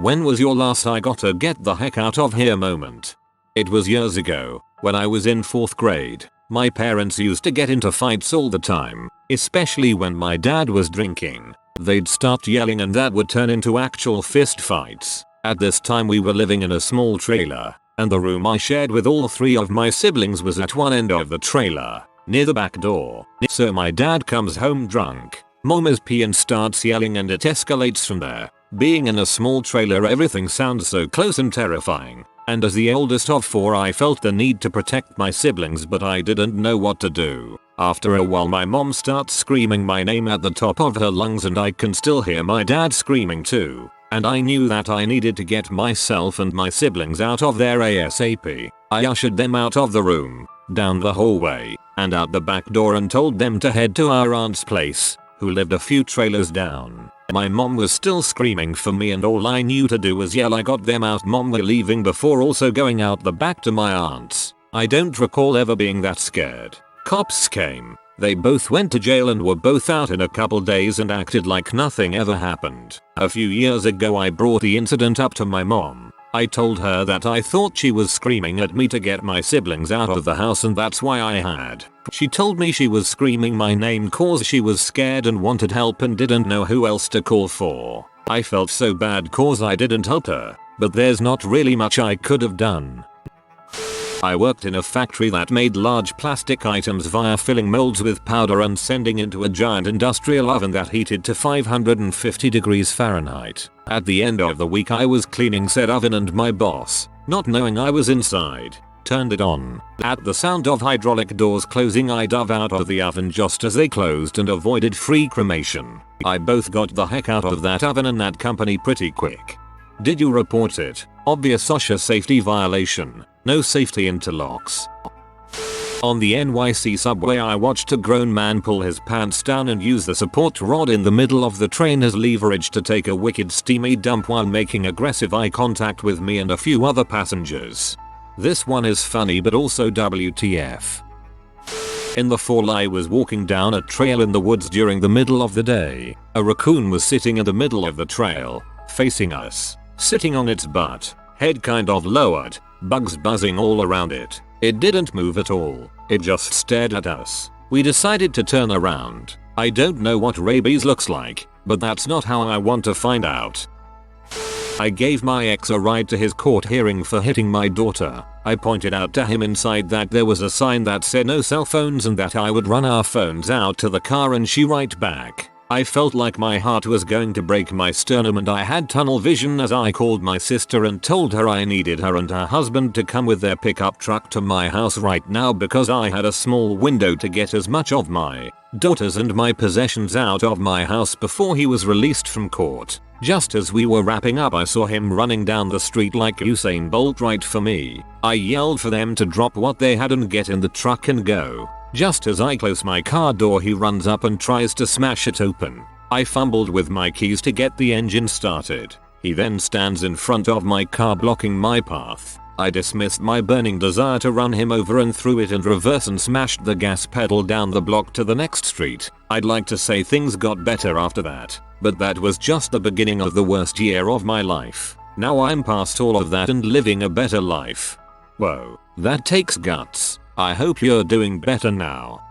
When was your last "I gotta get the heck out of here" moment? It was years ago, when I was in 4th grade. My parents used to get into fights all the time, especially when my dad was drinking. They'd start yelling and that would turn into actual fist fights. At this time we were living in a small trailer, and the room I shared with all 3 of my siblings was at one end of the trailer, near the back door. So my dad comes home drunk. Mom is pee and starts yelling and it escalates from there. Being in a small trailer, everything sounds so close and terrifying. And as the oldest of 4, I felt the need to protect my siblings, but I didn't know what to do. After a while my mom starts screaming my name at the top of her lungs and I can still hear my dad screaming too. And I knew that I needed to get myself and my siblings out of there ASAP. I ushered them out of the room, down the hallway, and out the back door and told them to head to our aunt's place, who lived a few trailers down. My mom was still screaming for me and all I knew to do was yell "I got them out mom, we're leaving," before also going out the back to my aunt's. I don't recall ever being that scared. Cops came. They both went to jail and were both out in a couple days and acted like nothing ever happened. A few years ago I brought the incident up to my mom. I told her that I thought she was screaming at me to get my siblings out of the house and that's why I had. She told me she was screaming my name cause she was scared and wanted help and didn't know who else to call for. I felt so bad cause I didn't help her, but there's not really much I could have done. I worked in a factory that made large plastic items via filling molds with powder and sending into a giant industrial oven that heated to 550 degrees Fahrenheit. At the end of the week I was cleaning said oven and my boss, not knowing I was inside, turned it on. At the sound of hydraulic doors closing I dove out of the oven just as they closed and avoided free cremation. I both got the heck out of that oven and that company pretty quick. Did you report it? Obvious OSHA safety violation. No safety interlocks. On the NYC subway I watched a grown man pull his pants down and use the support rod in the middle of the train as leverage to take a wicked steamy dump while making aggressive eye contact with me and a few other passengers. This one is funny but also WTF. In the fall I was walking down a trail in the woods during the middle of the day. A raccoon was sitting in the middle of the trail, facing us, sitting on its butt, head kind of lowered, bugs buzzing all around it. It didn't move at all, it just stared at us. We decided to turn around. I don't know what rabies looks like, but that's not how I want to find out. I gave my ex a ride to his court hearing for hitting my daughter. I pointed out to him inside that there was a sign that said no cell phones and that I would run our phones out to the car and she right back. I felt like my heart was going to break my sternum and I had tunnel vision as I called my sister and told her I needed her and her husband to come with their pickup truck to my house right now because I had a small window to get as much of my daughter's and my possessions out of my house before he was released from court. Just as we were wrapping up I saw him running down the street like Usain Bolt right for me. I yelled for them to drop what they had and get in the truck and go. Just as I close my car door he runs up and tries to smash it open. I fumbled with my keys to get the engine started. He then stands in front of my car blocking my path. I dismissed my burning desire to run him over and threw it in reverse and smashed the gas pedal down the block to the next street. I'd like to say things got better after that, but that was just the beginning of the worst year of my life. Now I'm past all of that and living a better life. Whoa, that takes guts. I hope you're doing better now.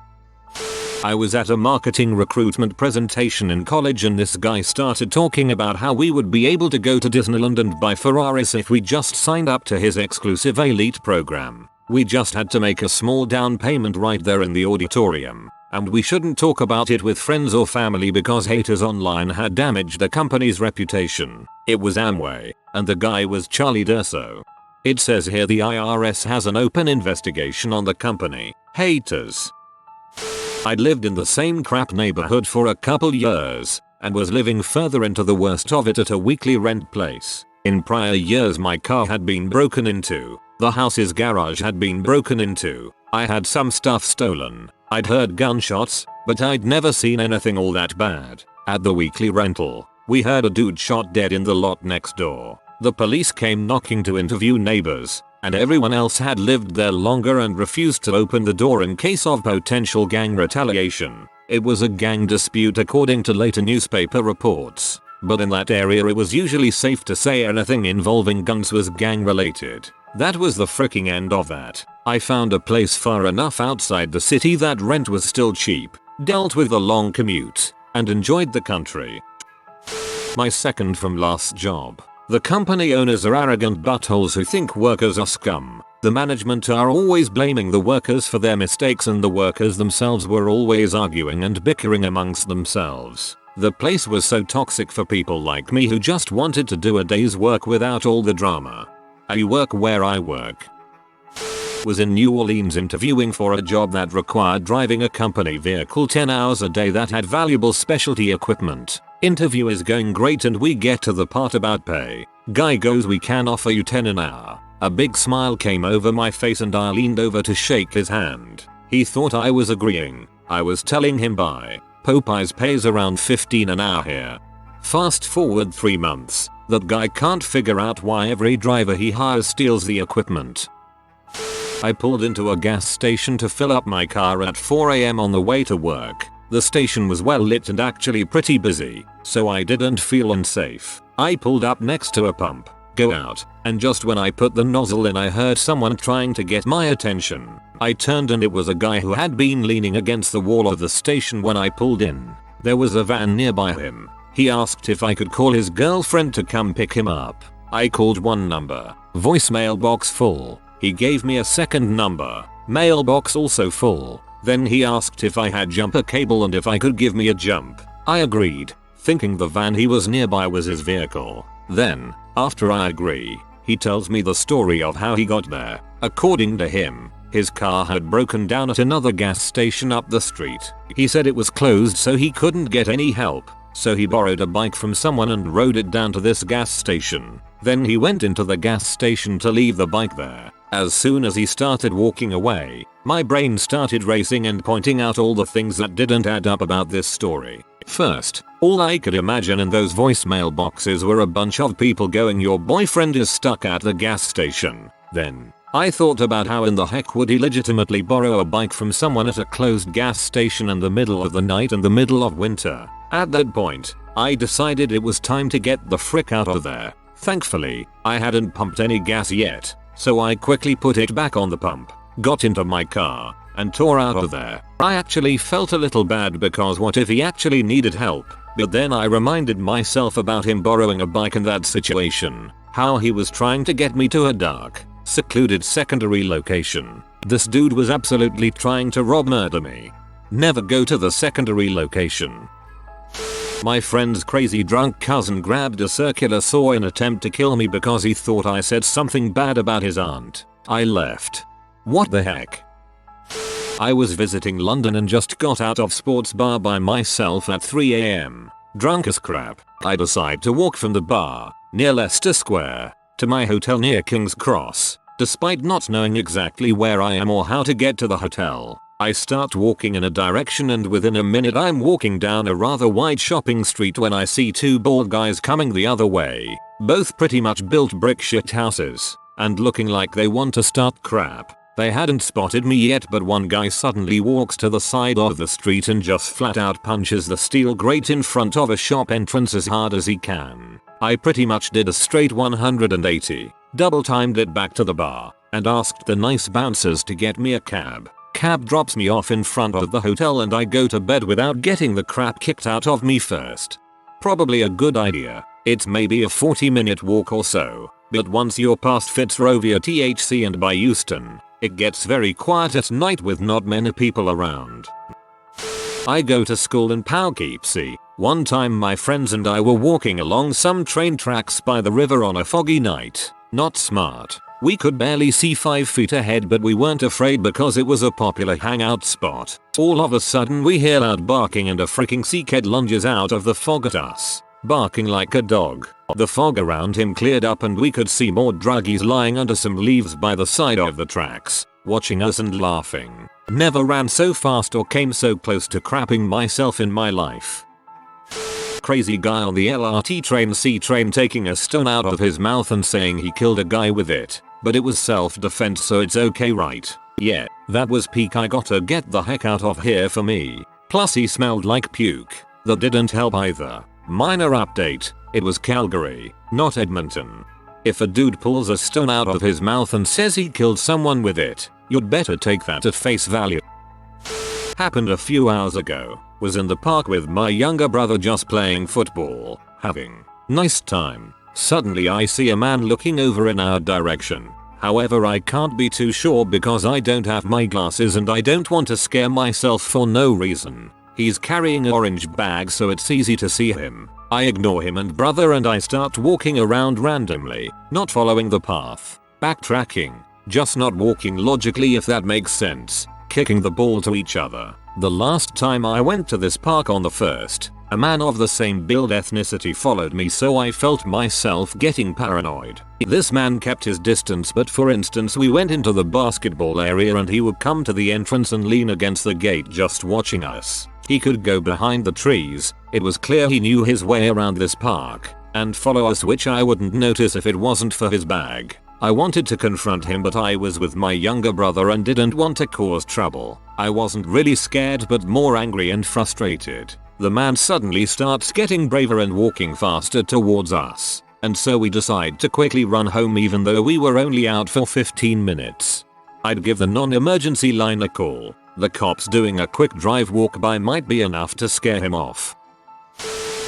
I was at a marketing recruitment presentation in college and this guy started talking about how we would be able to go to Disneyland and buy Ferraris if we just signed up to his exclusive elite program. We just had to make a small down payment right there in the auditorium. And we shouldn't talk about it with friends or family because haters online had damaged the company's reputation. It was Amway, and the guy was Charlie D'Urso. It says here the IRS has an open investigation on the company. Haters. I'd lived in the same crap neighborhood for a couple years and was living further into the worst of it at a weekly rent place. In prior years my car had been broken into. The house's garage had been broken into. I had some stuff stolen. I'd heard gunshots, but I'd never seen anything all that bad. At the weekly rental, we heard a dude shot dead in the lot next door. The police came knocking to interview neighbors, and everyone else had lived there longer and refused to open the door in case of potential gang retaliation. It was a gang dispute according to later newspaper reports. but in that area it was usually safe to say anything involving guns was gang related. That was the freaking end of that. I found a place far enough outside the city that rent was still cheap, dealt with the long commute, and enjoyed the country. My second from last job. The company owners are arrogant buttholes who think workers are scum. The management are always blaming the workers for their mistakes and the workers themselves were always arguing and bickering amongst themselves. The place was so toxic for people like me who just wanted to do a day's work without all the drama. I work where I work. Was in New Orleans interviewing for a job that required driving a company vehicle 10 hours a day that had valuable specialty equipment. Interview is going great and we get to the part about pay. Guy goes, "We can offer you 10 an hour." A big smile came over my face and I leaned over to shake his hand. He thought I was agreeing. I was telling him bye. Popeyes pays around 15 an hour here. Fast forward 3 months. That guy can't figure out why every driver he hires steals the equipment. I pulled into a gas station to fill up my car at 4 AM on the way to work. The station was well lit and actually pretty busy, so I didn't feel unsafe. I pulled up next to a pump, go out, and just when I put the nozzle in I heard someone trying to get my attention. I turned and it was a guy who had been leaning against the wall of the station when I pulled in. There was a van nearby him. He asked if I could call his girlfriend to come pick him up. I called one number, voicemail box full. He gave me a second number, mailbox also full. Then he asked if I had jumper cable and if I could give me a jump. I agreed, thinking the van he was nearby was his vehicle. Then, after I agree, he tells me the story of how he got there. According to him, his car had broken down at another gas station up the street. He said it was closed so he couldn't get any help. So he borrowed a bike from someone and rode it down to this gas station. Then he went into the gas station to leave the bike there. As soon as he started walking away, my brain started racing and pointing out all the things that didn't add up about this story. First, all I could imagine in those voicemail boxes were a bunch of people going, "Your boyfriend is stuck at the gas station." Then, I thought about how in the heck would he legitimately borrow a bike from someone at a closed gas station in the middle of the night in the middle of winter. At that point, I decided it was time to get the frick out of there. Thankfully, I hadn't pumped any gas yet, so I quickly put it back on the pump, got into my car, and tore out of there. I actually felt a little bad because what if he actually needed help? But then I reminded myself about him borrowing a bike in that situation, how he was trying to get me to a dark, secluded secondary location. This dude was absolutely trying to murder me. Never go to the secondary location. My friend's crazy drunk cousin grabbed a circular saw in attempt to kill me because he thought I said something bad about his aunt. I left. What the heck? I was visiting London and just got out of sports bar by myself at 3 AM. Drunk as crap, I decide to walk from the bar, near Leicester Square, to my hotel near King's Cross. Despite not knowing exactly where I am or how to get to the hotel, I start walking in a direction and within a minute I'm walking down a rather wide shopping street when I see two bald guys coming the other way, both pretty much built brick shit houses, and looking like they want to start crap. They hadn't spotted me yet, but one guy suddenly walks to the side of the street and just flat out punches the steel grate in front of a shop entrance as hard as he can. I pretty much did a straight 180, double timed it back to the bar, and asked the nice bouncers to get me a cab. Cab drops me off in front of the hotel and I go to bed without getting the crap kicked out of me first. Probably a good idea. It's maybe a 40-minute walk or so, but once you're past Fitzrovia THC and by Euston, it gets very quiet at night with not many people around. I go to school in Poughkeepsie. One time my friends and I were walking along some train tracks by the river on a foggy night. Not smart. We could barely see 5 feet ahead, but we weren't afraid because it was a popular hangout spot. All of a sudden we hear loud barking and a freaking seakhead lunges out of the fog at us, barking like a dog. The fog around him cleared up and we could see more druggies lying under some leaves by the side of the tracks, watching us and laughing. Never ran so fast or came so close to crapping myself in my life. Crazy guy on the LRT train C-train taking a stone out of his mouth and saying he killed a guy with it. But it was self-defense, so it's okay, right? Yeah, that was peak I gotta get the heck out of here for me. Plus he smelled like puke. That didn't help either. Minor update, it was Calgary, not Edmonton. If a dude pulls a stone out of his mouth and says he killed someone with it, you'd better take that at face value. Happened a few hours ago. Was in the park with my younger brother just playing football, having nice time. Suddenly I see a man looking over in our direction. However, I can't be too sure because I don't have my glasses and I don't want to scare myself for no reason. He's carrying an orange bag so it's easy to see him. I ignore him and brother and I start walking around randomly, not following the path. Backtracking, just not walking logically if that makes sense. Kicking the ball to each other. The last time I went to this park on the 1st, a man of the same build ethnicity followed me so I felt myself getting paranoid. This man kept his distance, but for instance we went into the basketball area and he would come to the entrance and lean against the gate just watching us. He could go behind the trees, it was clear he knew his way around this park, and follow us, which I wouldn't notice if it wasn't for his bag. I wanted to confront him but I was with my younger brother and didn't want to cause trouble. I wasn't really scared but more angry and frustrated. The man suddenly starts getting braver and walking faster towards us. And so we decide to quickly run home even though we were only out for 15 minutes. I'd give the non-emergency line a call. The cops doing a quick drive walk by might be enough to scare him off.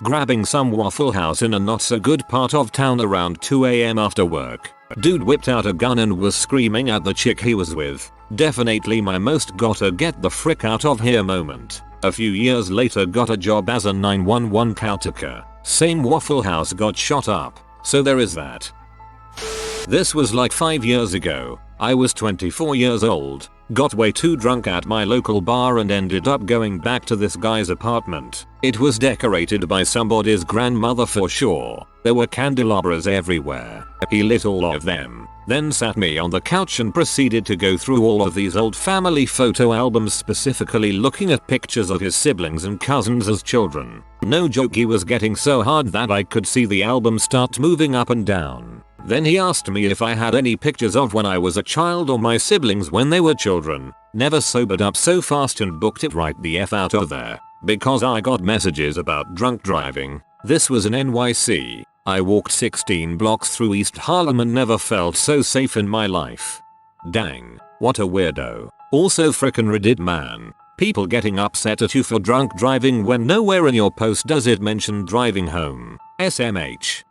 Grabbing some Waffle House in a not so good part of town around 2 AM after work. Dude whipped out a gun and was screaming at the chick he was with. Definitely my most gotta get the frick out of here moment. A few years later got a job as a 911 call taker. Same Waffle House got shot up, so there is that. This was like 5 years ago. I was 24 years old, got way too drunk at my local bar and ended up going back to this guy's apartment. It was decorated by somebody's grandmother for sure. There were candelabras everywhere. He lit all of them, then sat me on the couch and proceeded to go through all of these old family photo albums, specifically looking at pictures of his siblings and cousins as children. No joke, he was getting so hard that I could see the album start moving up and down. Then he asked me if I had any pictures of when I was a child or my siblings when they were children. Never sobered up so fast and booked it right the F out of there. Because I got messages about drunk driving. This was in NYC. I walked 16 blocks through East Harlem and never felt so safe in my life. Dang, what a weirdo. Also frickin' Reddit man. People getting upset at you for drunk driving when nowhere in your post does it mention driving home. SMH.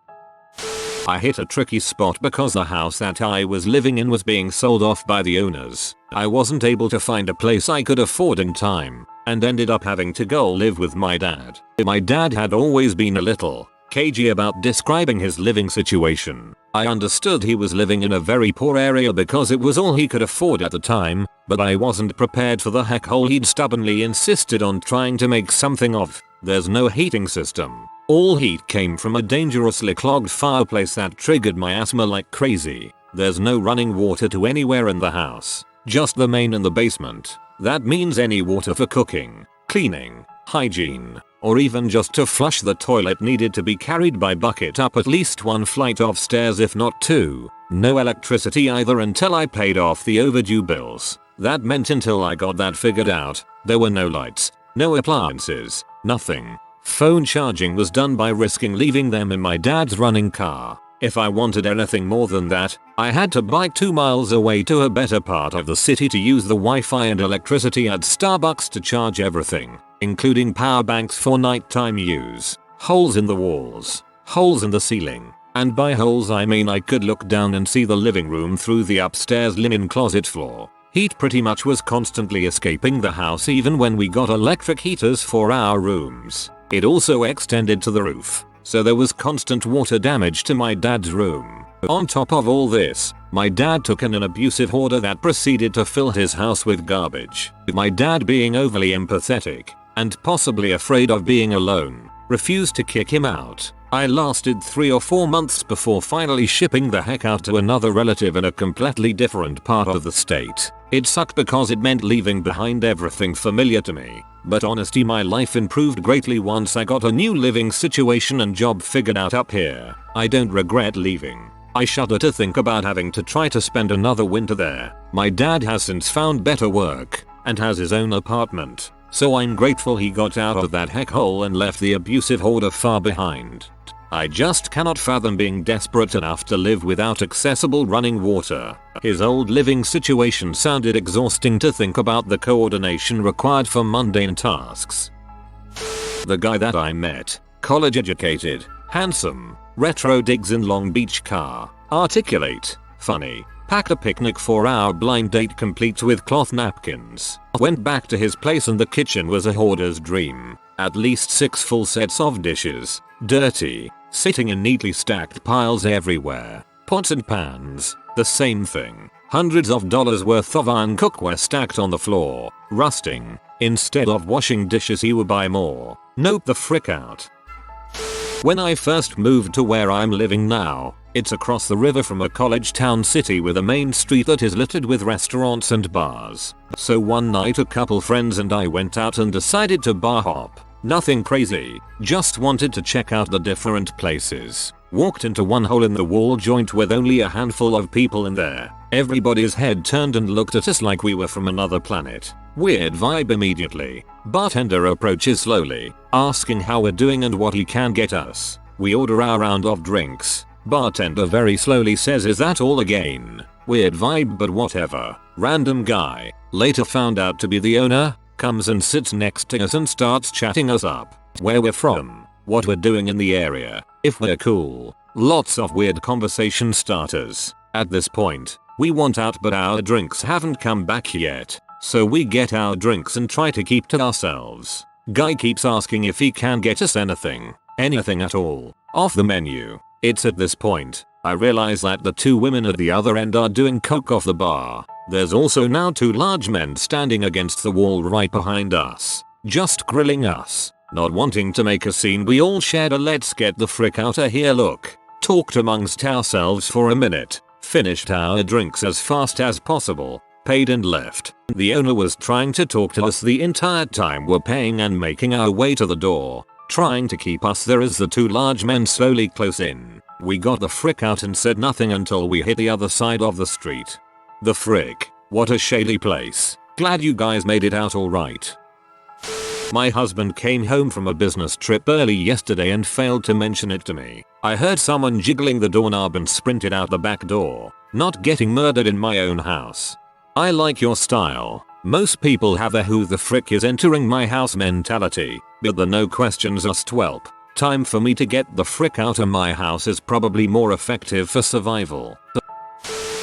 I hit a tricky spot because the house that I was living in was being sold off by the owners. I wasn't able to find a place I could afford in time, and ended up having to go live with my dad. My dad had always been a little cagey about describing his living situation. I understood he was living in a very poor area because it was all he could afford at the time, but I wasn't prepared for the heck hole he'd stubbornly insisted on trying to make something of. There's no heating system. All heat came from a dangerously clogged fireplace that triggered my asthma like crazy. There's no running water to anywhere in the house, just the main and the basement. That means any water for cooking, cleaning, hygiene, or even just to flush the toilet needed to be carried by bucket up at least one flight of stairs if not two. No electricity either until I paid off the overdue bills. That meant until I got that figured out, there were no lights, no appliances, nothing. Phone charging was done by risking leaving them in my dad's running car. If I wanted anything more than that, I had to bike 2 miles away to a better part of the city to use the Wi-Fi and electricity at Starbucks to charge everything, including power banks for nighttime use. Holes in the walls, holes in the ceiling, and by holes I mean I could look down and see the living room through the upstairs linen closet floor. Heat pretty much was constantly escaping the house even when we got electric heaters for our rooms. It also extended to the roof, so there was constant water damage to my dad's room. On top of all this, my dad took in an abusive hoarder that proceeded to fill his house with garbage. My dad, being overly empathetic and possibly afraid of being alone, refused to kick him out. I lasted 3 or 4 months before finally shipping the heck out to another relative in a completely different part of the state. It sucked because it meant leaving behind everything familiar to me. But honestly, my life improved greatly once I got a new living situation and job figured out up here. I don't regret leaving. I shudder to think about having to try to spend another winter there. My dad has since found better work and has his own apartment. So I'm grateful he got out of that heck hole and left the abusive hoarder far behind. I just cannot fathom being desperate enough to live without accessible running water. His old living situation sounded exhausting to think about, the coordination required for mundane tasks. The guy that I met, college educated, handsome, retro digs in Long Beach car, articulate, funny, packed a picnic for our blind date complete with cloth napkins, went back to his place and the kitchen was a hoarder's dream. At least 6 full sets of dishes, dirty, sitting in neatly stacked piles everywhere, pots and pans, the same thing. Hundreds of dollars worth of iron cookware stacked on the floor, rusting. Instead of washing dishes he would buy more. Nope, the frick out. When I first moved to where I'm living now, it's across the river from a college town city with a main street that is littered with restaurants and bars. So one night a couple friends and I went out and decided to bar hop. Nothing crazy, just wanted to check out the different places. Walked into one hole in the wall joint with only a handful of people in there. Everybody's head turned and looked at us like we were from another planet. Weird vibe immediately. Bartender approaches slowly, asking how we're doing and what he can get us. We order our round of drinks. Bartender very slowly says, "Is that all again?" Weird vibe, but whatever. Random guy, later found out to be the owner, comes and sits next to us and starts chatting us up. Where we're from, what we're doing in the area, if we're cool. Lots of weird conversation starters. At this point, we want out but our drinks haven't come back yet. So we get our drinks and try to keep to ourselves. Guy keeps asking if he can get us anything at all, off the menu. It's at this point I realize that the 2 women at the other end are doing coke off the bar. There's also now 2 large men standing against the wall right behind us, just grilling us. Not wanting to make a scene, we all shared a "let's get the frick outta here" look. Talked amongst ourselves for a minute, finished our drinks as fast as possible, paid and left. The owner was trying to talk to us the entire time we're paying and making our way to the door, trying to keep us there as the 2 large men slowly close in. We got the frick out and said nothing until we hit the other side of the street. The frick, what a shady place. Glad you guys made it out alright. My husband came home from a business trip early yesterday and failed to mention it to me. I heard someone jiggling the doorknob and sprinted out the back door. Not getting murdered in my own house. I like your style. Most people have a "who the frick is entering my house" mentality, but the no questions asked whelp. Time for me to get the frick out of my house is probably more effective for survival.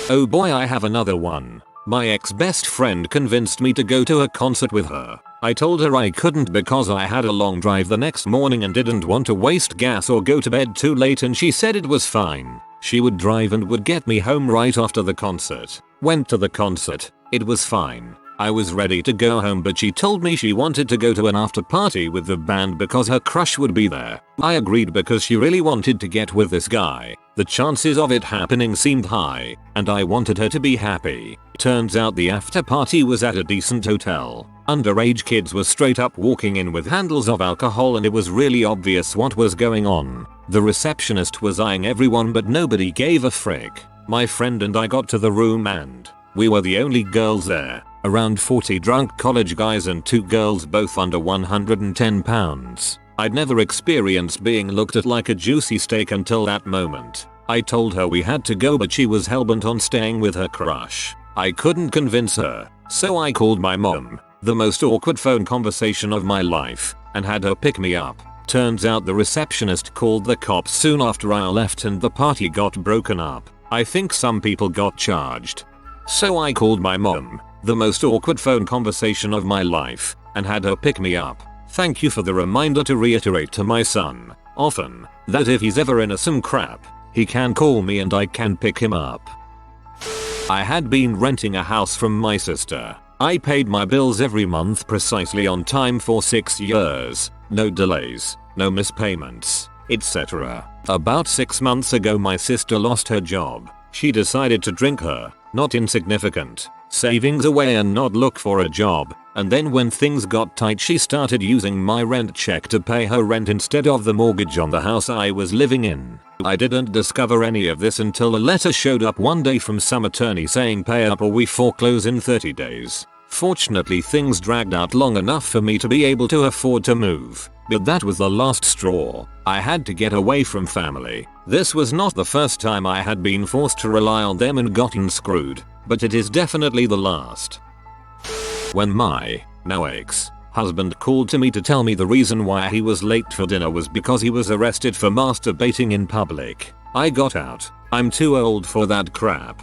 Oh boy, I have another one. My ex-best friend convinced me to go to a concert with her. I told her I couldn't because I had a long drive the next morning and didn't want to waste gas or go to bed too late, and she said it was fine. She would drive and would get me home right after the concert. Went to the concert. It was fine. I was ready to go home, but she told me she wanted to go to an after party with the band because her crush would be there. I agreed because she really wanted to get with this guy. The chances of it happening seemed high, and I wanted her to be happy. Turns out the after party was at a decent hotel. Underage kids were straight up walking in with handles of alcohol and it was really obvious what was going on. The receptionist was eyeing everyone but nobody gave a frick. My friend and I got to the room and we were the only girls there. Around 40 drunk college guys and 2 girls both under 110 pounds. I'd never experienced being looked at like a juicy steak until that moment. I told her we had to go but she was hellbent on staying with her crush. I couldn't convince her, so I called my mom, the most awkward phone conversation of my life, and had her pick me up. Turns out the receptionist called the cops soon after I left and the party got broken up. I think some people got charged. So I called my mom, the most awkward phone conversation of my life, and had her pick me up. Thank you for the reminder to reiterate to my son, often, that if he's ever in some crap, he can call me and I can pick him up. I had been renting a house from my sister. I paid my bills every month precisely on time for 6 years. No delays, no mispayments, etc. About 6 months ago my sister lost her job. She decided to drink her, not insignificant, savings away and not look for a job, and then when things got tight she started using my rent check to pay her rent instead of the mortgage on the house I was living in. I didn't discover any of this until a letter showed up one day from some attorney saying pay up or we foreclose in 30 days. Fortunately things dragged out long enough for me to be able to afford to move, but that was the last straw. I had to get away from family. This was not the first time I had been forced to rely on them and gotten screwed, but it is definitely the last. When my now ex-husband called to me to tell me the reason why he was late for dinner was because he was arrested for masturbating in public, I got out. I'm too old for that crap.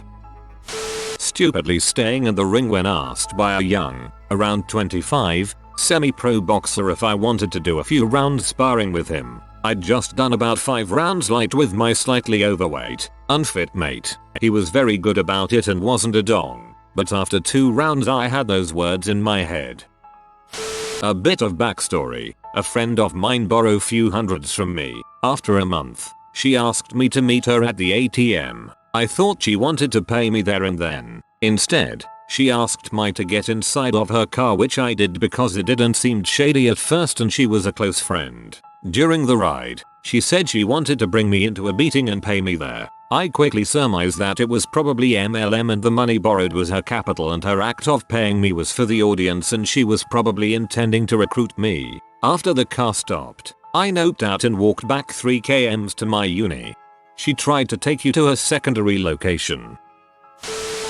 Stupidly staying in the ring when asked by a young, around 25, semi-pro boxer if I wanted to do a few rounds sparring with him. I'd just done about 5 rounds light with my slightly overweight, unfit mate. He was very good about it and wasn't a dong, but after 2 rounds I had those words in my head. A bit of backstory, a friend of mine borrowed few hundreds from me. After a month, she asked me to meet her at the ATM. I thought she wanted to pay me there and then. Instead, she asked me to get inside of her car, which I did because it didn't seem shady at first and she was a close friend. During the ride, she said she wanted to bring me into a beating and pay me there. I quickly surmised that it was probably MLM and the money borrowed was her capital and her act of paying me was for the audience and she was probably intending to recruit me. After the car stopped, I noped out and walked back 3 kms to my uni. She tried to take you to a secondary location.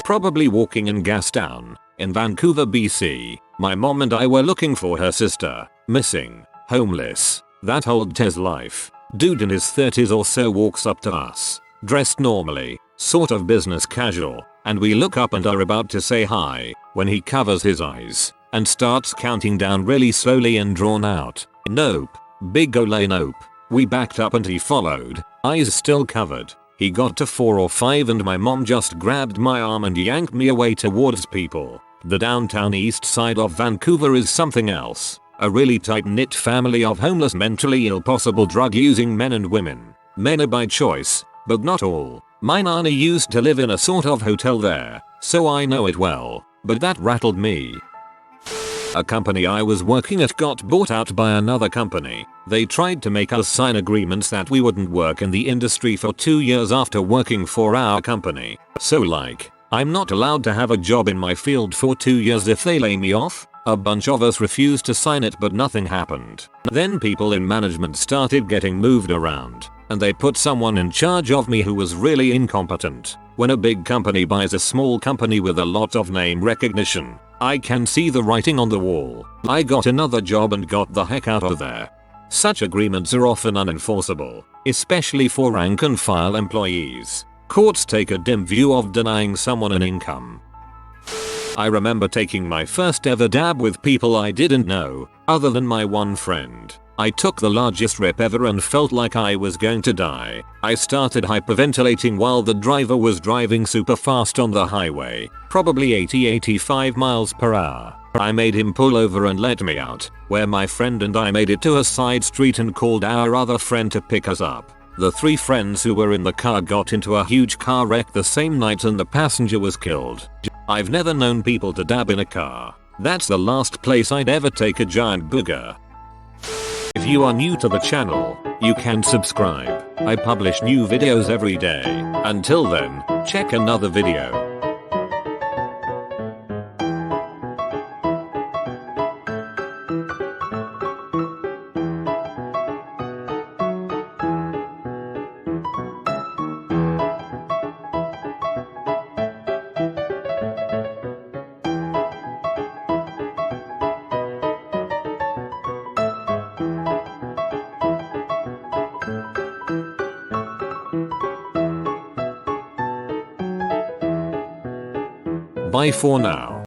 Probably walking in Gastown, in Vancouver, BC, my mom and I were looking for her sister, missing, homeless. That old Tez life. Dude in his 30s or so walks up to us, dressed normally, sort of business casual, and we look up and are about to say hi, when he covers his eyes, and starts counting down really slowly and drawn out. Nope. Big ole nope. We backed up and he followed, eyes still covered. He got to 4 or 5 and my mom just grabbed my arm and yanked me away towards people. The downtown east side of Vancouver is something else. A really tight-knit family of homeless, mentally ill, possible drug-using men and women. Men are by choice, but not all. My nana used to live in a sort of hotel there, so I know it well, but that rattled me. A company I was working at got bought out by another company. They tried to make us sign agreements that we wouldn't work in the industry for 2 years after working for our company. So like, I'm not allowed to have a job in my field for 2 years if they lay me off? A bunch of us refused to sign it but nothing happened. Then people in management started getting moved around, and they put someone in charge of me who was really incompetent. When a big company buys a small company with a lot of name recognition, I can see the writing on the wall. I got another job and got the heck out of there. Such agreements are often unenforceable, especially for rank and file employees. Courts take a dim view of denying someone an income. I remember taking my first ever dab with people I didn't know, other than my one friend. I took the largest rip ever and felt like I was going to die. I started hyperventilating while the driver was driving super fast on the highway, probably 80-85 miles per hour. I made him pull over and let me out, where my friend and I made it to a side street and called our other friend to pick us up. The 3 friends who were in the car got into a huge car wreck the same night and the passenger was killed. I've never known people to dab in a car. That's the last place I'd ever take a giant booger. If you are new to the channel, you can subscribe. I publish new videos every day. Until then, check another video. Bye for now.